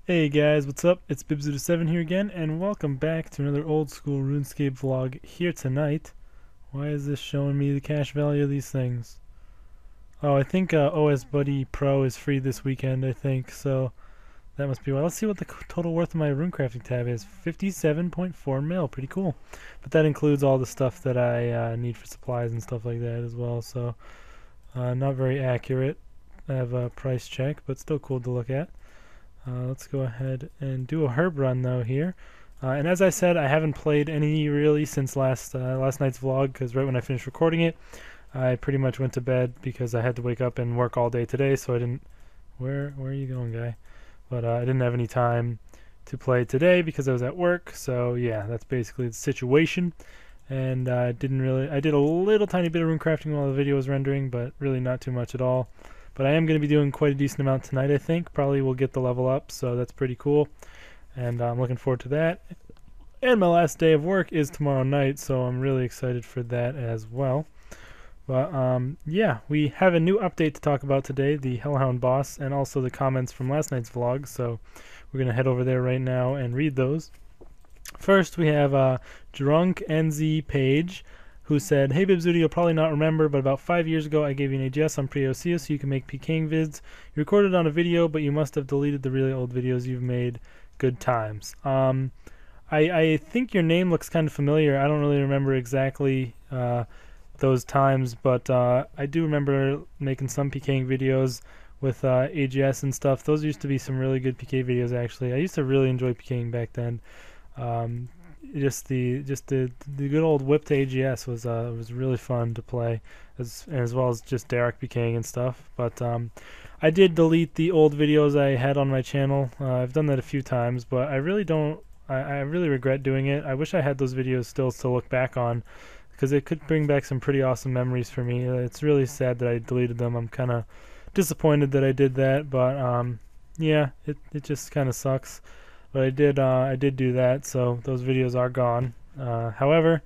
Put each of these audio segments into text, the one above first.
Hey guys, what's up? It's Bibzuda7 here again, and welcome back to another old school RuneScape vlog here tonight. Why is this showing me the cash value of these things? Oh, I think OS Buddy Pro is free this weekend, I think, so that must be why. Let's see what the total worth of my runecrafting tab is. 57.4 mil, pretty cool. But that includes all the stuff that I need for supplies and stuff like that as well, so not very accurate. I have a price check, but still cool to look at. Let's go ahead and do a herb run though here. And as I said, I haven't played any really since last night's vlog, because right when I finished recording it, I pretty much went to bed because I had to wake up and work all day today. So I didn't. Where are you going, guy? But I didn't have any time to play today because I was at work. So yeah, that's basically the situation. And I didn't really. I did a little tiny bit of rune crafting while the video was rendering, but really not too much at all. But I am going to be doing quite a decent amount tonight, I think. Probably will get the level up, so that's pretty cool. And I'm looking forward to that. And my last day of work is tomorrow night, so I'm really excited for that as well. But yeah, we have a new update to talk about today, the Hellhound boss, and also the comments from last night's vlog. So we're going to head over there right now and read those. First, we have Drunk NZ Page, who said, "Hey Bibzuda, you'll probably not remember, but about 5 years ago I gave you an AGS on Pre-OC so you can make PKing vids. You recorded on a video, but you must have deleted the really old videos you've made. Good times." I think your name looks kind of familiar. I don't really remember exactly those times, but I do remember making some PKing videos with AGS and stuff. Those used to be some really good PK videos, actually. I used to really enjoy PKing back then. Just the good old whip to AGS was really fun to play, as well as just Derek PKing and stuff. But I did delete the old videos I had on my channel. I've done that a few times, but I really don't. I really regret doing it. I wish I had those videos still to look back on, because it could bring back some pretty awesome memories for me. It's really sad that I deleted them. I'm kind of disappointed that I did that, but yeah, it just kind of sucks. But I did do that, so those videos are gone. However,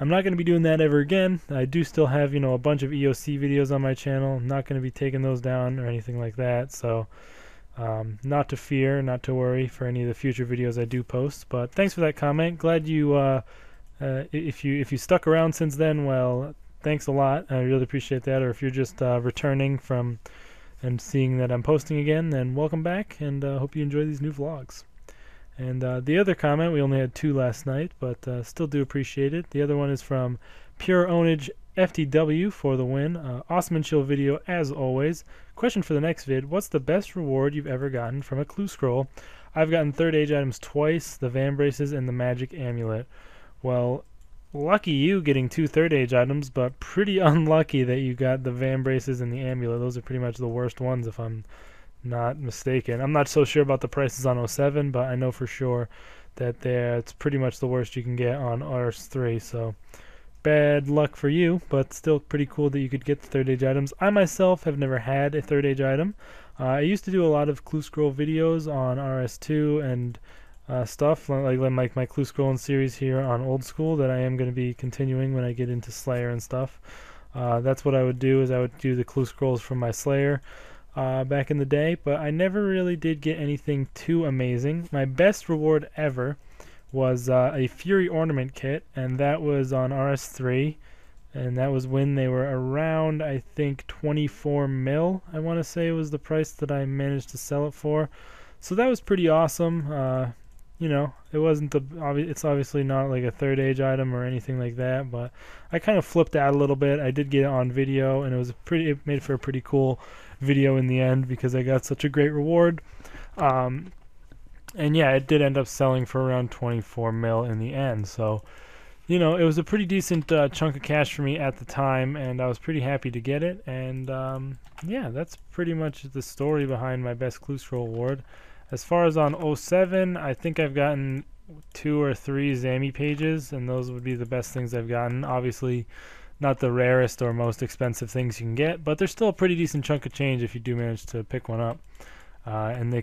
I'm not going to be doing that ever again. I do still have, a bunch of EOC videos on my channel. I'm not going to be taking those down or anything like that. So, not to fear, not to worry for any of the future videos I do post. But thanks for that comment. Glad you, if you stuck around since then, well, thanks a lot. I really appreciate that. Or if you're just returning from and seeing that I'm posting again, then welcome back, and hope you enjoy these new vlogs. And the other comment, we only had 2 last night, but still do appreciate it. The other one is from Pure Ownage FTW for the win. Awesome and chill video as always. Question for the next vid: what's the best reward you've ever gotten from a clue scroll? I've gotten third age items twice, the Van Braces and the Magic Amulet. Well, lucky you getting 2 third age items, but pretty unlucky that you got the Van Braces and the Amulet. Those are pretty much the worst ones if I'm not mistaken. I'm not so sure about the prices on 07, but I know for sure that it's pretty much the worst you can get on RS3, so bad luck for you, but still pretty cool that you could get the third age items. I myself have never had a third age item. I used to do a lot of clue scroll videos on RS2 and stuff, like my clue scrolling series here on old school that I am going to be continuing when I get into Slayer and stuff. That's what I would do, is I would do the clue scrolls from my Slayer back in the day, but I never really did get anything too amazing. My best reward ever was a Fury Ornament kit, and that was on RS3, and that was when they were around, I think, 24 mil, I want to say was the price that I managed to sell it for. So that was pretty awesome. It wasn't it's obviously not like a third age item or anything like that, but I kind of flipped out a little bit. I did get it on video, and it made for a pretty cool video in the end because I got such a great reward. And yeah, it did end up selling for around 24 mil in the end. So, it was a pretty decent chunk of cash for me at the time, and I was pretty happy to get it. And yeah, that's pretty much the story behind my best clue scroll award. As far as on 07, I think I've gotten 2 or 3 Zami pages, and those would be the best things I've gotten. Obviously, not the rarest or most expensive things you can get, but they're still a pretty decent chunk of change if you do manage to pick one up. And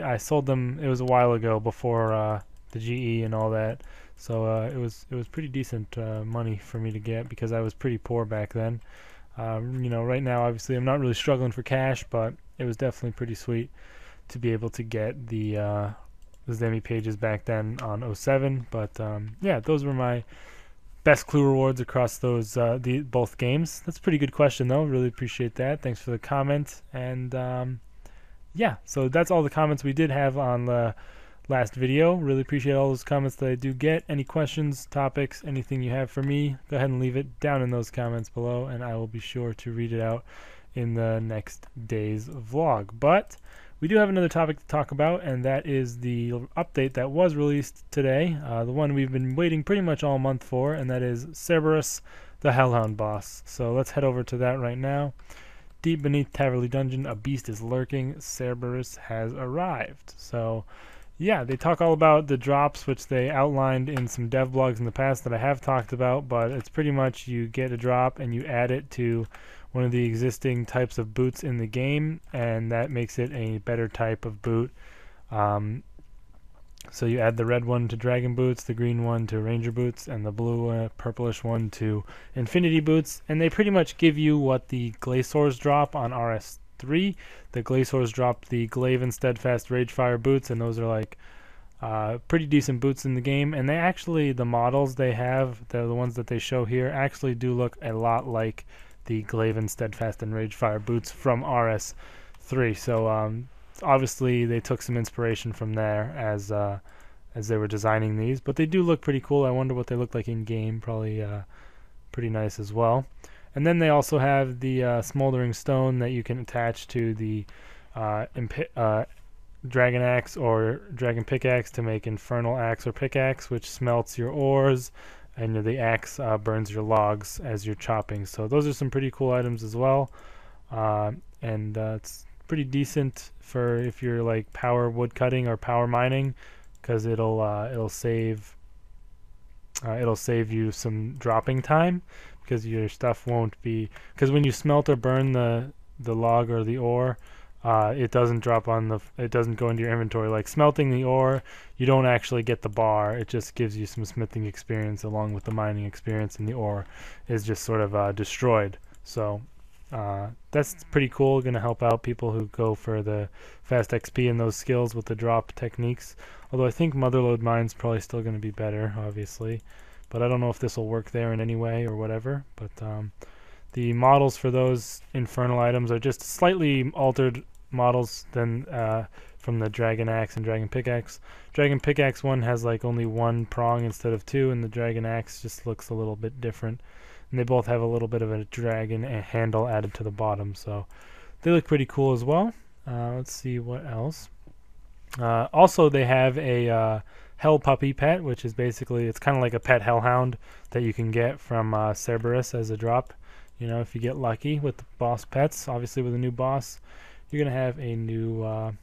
I sold them. It was a while ago before the GE and all that, so it was pretty decent money for me to get because I was pretty poor back then. Right now, obviously, I'm not really struggling for cash, but it was definitely pretty sweet. to be able to get the Zemi pages back then on '07. But yeah, those were my best clue rewards across those both games. That's a pretty good question though. Really appreciate that. Thanks for the comment. And yeah, so that's all the comments we did have on the last video. Really appreciate all those comments that I do get. Any questions, topics, anything you have for me, go ahead and leave it down in those comments below, and I will be sure to read it out in the next day's vlog. But we do have another topic to talk about, and that is the update that was released today, the one we've been waiting pretty much all month for, and that is Cerberus, the Hellhound boss. So let's head over to that right now. Deep beneath Taverley Dungeon, a beast is lurking. Cerberus has arrived. So yeah, they talk all about the drops, which they outlined in some dev blogs in the past that I have talked about, but it's pretty much you get a drop and you add it to one of the existing types of boots in the game, and that makes it a better type of boot. So you add the red one to dragon boots, the green one to ranger boots, and the blue purplish one to infinity boots, and they pretty much give you what the Glaciors drop on RS3. The Glaciors drop the Glaive and Steadfast Ragefire boots, and those are like pretty decent boots in the game. And they actually, the models they have, the ones that they show here, actually do look a lot like the Glaive and Steadfast and Ragefire boots from RS3. So obviously they took some inspiration from there as they were designing these, but they do look pretty cool. I wonder what they look like in game. Probably pretty nice as well. And then they also have the smoldering stone that you can attach to the dragon axe or dragon pickaxe to make infernal axe or pickaxe, which smelts your ores, and the axe burns your logs as you're chopping. So those are some pretty cool items as well, and it's pretty decent for if you're like power wood cutting or power mining, because it'll save you some dropping time, because your stuff won't be, because when you smelt or burn the log or the ore, it doesn't drop on the, it doesn't go into your inventory. Like smelting the ore, you don't actually get the bar. It just gives you some smithing experience along with the mining experience, and the ore is just sort of destroyed. So that's pretty cool. Going to help out people who go for the fast XP and those skills with the drop techniques. Although I think Motherlode Mine's probably still going to be better, obviously. But I don't know if this will work there in any way or whatever. But the models for those infernal items are just slightly altered models than from the Dragon Axe and Dragon Pickaxe. Dragon Pickaxe one has like only one prong instead of two, and the Dragon Axe just looks a little bit different. And they both have a little bit of a dragon handle added to the bottom, so they look pretty cool as well. Let's see what else. Also, they have a Hell Puppy pet, which is basically, it's kind of like a pet hellhound that you can get from Cerberus as a drop. You know, if you get lucky with the boss pets, obviously with a new boss, you're gonna have a new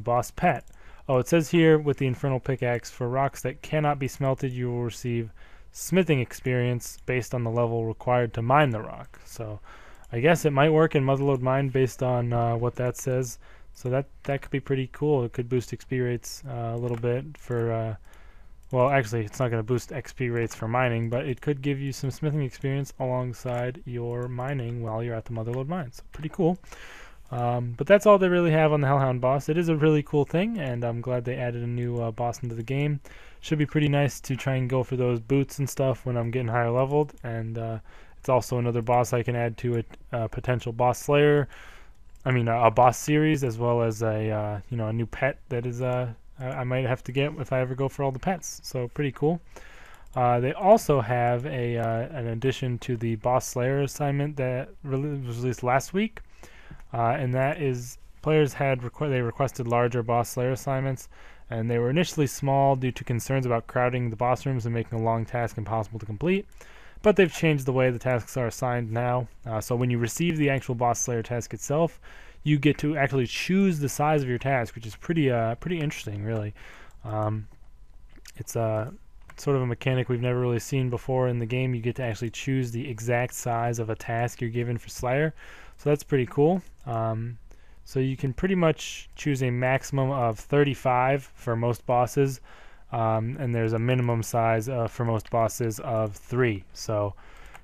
boss pet. Oh, it says here with the Infernal Pickaxe, for rocks that cannot be smelted, you will receive smithing experience based on the level required to mine the rock. So I guess it might work in Motherlode Mine based on what that says. So that could be pretty cool. It could boost XP rates a little bit for, well, actually it's not going to boost XP rates for mining, but it could give you some smithing experience alongside your mining while you're at the Motherlode Mine. So pretty cool. But that's all they really have on the Hellhound boss. It is a really cool thing, and I'm glad they added a new boss into the game. Should be pretty nice to try and go for those boots and stuff when I'm getting higher leveled, and it's also another boss I can add to a potential boss slayer. I mean a boss series, as well as a a new pet that is I might have to get if I ever go for all the pets. So pretty cool. They also have an addition to the boss slayer assignment that was released last week. And that is, players had they requested larger boss slayer assignments, and they were initially small due to concerns about crowding the boss rooms and making a long task impossible to complete. But they've changed the way the tasks are assigned now. So when you receive the actual boss slayer task itself, you get to actually choose the size of your task, which is pretty interesting, really. It's sort of a mechanic we've never really seen before in the game. You get to actually choose the exact size of a task you're given for Slayer. So that's pretty cool. So you can pretty much choose a maximum of 35 for most bosses, and there's a minimum size for most bosses of 3. So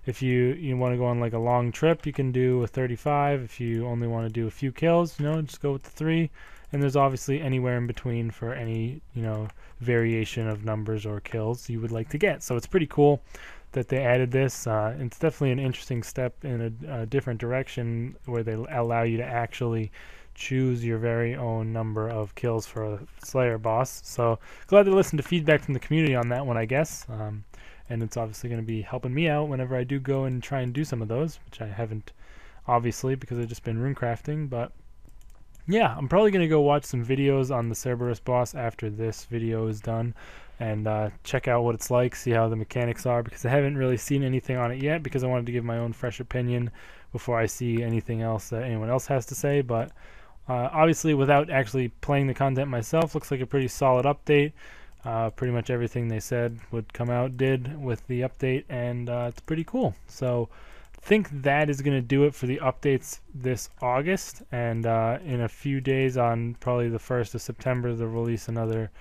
if you want to go on like a long trip, you can do a 35. If you only want to do a few kills, just go with the 3. and there's obviously anywhere in between for any, you know, variation of numbers or kills you would like to get. So it's pretty cool that they added this. It's definitely an interesting step in a different direction where they allow you to actually choose your very own number of kills for a Slayer boss. So glad to listen to feedback from the community on that one, I guess. And it's obviously going to be helping me out whenever I do go and try and do some of those, which I haven't, obviously, because I've just been runecrafting. But yeah, I'm probably going to go watch some videos on the Cerberus boss after this video is done, and check out what it's like, see how the mechanics are, because I haven't really seen anything on it yet, because I wanted to give my own fresh opinion before I see anything else that anyone else has to say. But obviously, without actually playing the content myself, looks like a pretty solid update. Pretty much everything they said would come out did with the update, and it's pretty cool. So I think that is going to do it for the updates this August, and in a few days, on probably the 1st of September, they'll release another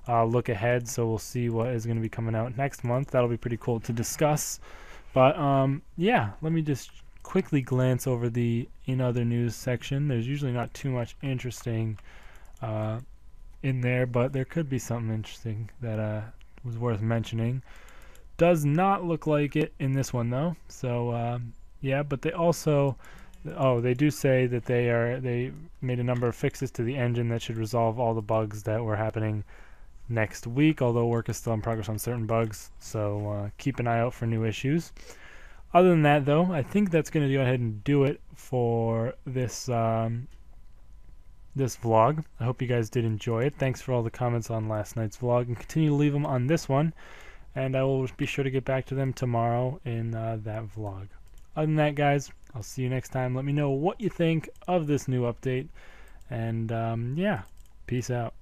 look ahead, so we'll see what is going to be coming out next month. That'll be pretty cool to discuss. But yeah, let me just quickly glance over the in other news section. There's usually not too much interesting in there, but there could be something interesting that was worth mentioning. Does not look like it in this one though. So yeah, but they also, oh, they do say that they made a number of fixes to the engine that should resolve all the bugs that were happening next week, although work is still in progress on certain bugs, so keep an eye out for new issues. Other than that though, I think that's going to go ahead and do it for this this vlog. I hope you guys did enjoy it. Thanks for all the comments on last night's vlog, and continue to leave them on this one, and I will be sure to get back to them tomorrow in that vlog. Other than that, guys, I'll see you next time. Let me know what you think of this new update, and yeah, peace out.